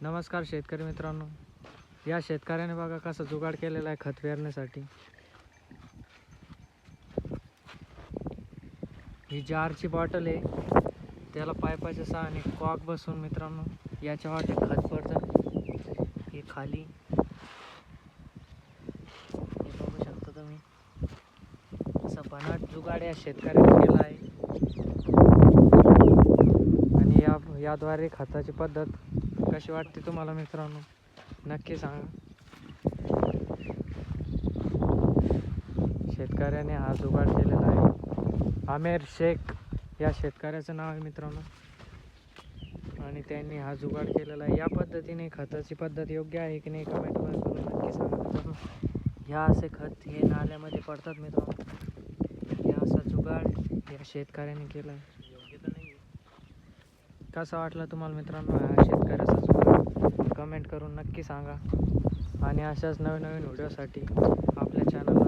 नमस्कार शेतकरी मित्रांनो, या शेतकऱ्याने बघा कसा जुगाड केलेला आहे खत पेरण्यासाठी। ही जारची बॉटल आहे, त्याला पाईपाच्या सहाय्याने कॉक बसून मित्रांनो याच्या वाटे खत पडतं। हे खाली हे बघू शकता तुम्ही, असा बनाट जुगाड या शेतकऱ्याने केला आहे। आणि याद्वारे खताची पद्धत कशी वाटते तुम्हाला मित्रांनो, नक्की सांगा। शेतकऱ्याने हा जुगाड केलेला आहे। आमिर शेख या शेतकऱ्याचं नाव आहे मित्रांनो, आणि त्यांनी हा जुगाड केलेला आहे। या पद्धतीने खताची पद्धत योग्य आहे की नाही कमेंटमध्ये करून नक्की सांगा मित्रांनो। ह्या असे खत हे नाल्यामध्ये पडतात मित्रांनो। हे असा जुगाड या शेतकऱ्याने केला आहे। कसा वाटला तुम्हाला मित्रांनो हा शेतकऱ्याचा जुगाड, कमेंट करून नक्की सांगा। आणि अशाच नवीन व्हिडिओसाठी आपल्या चॅनलला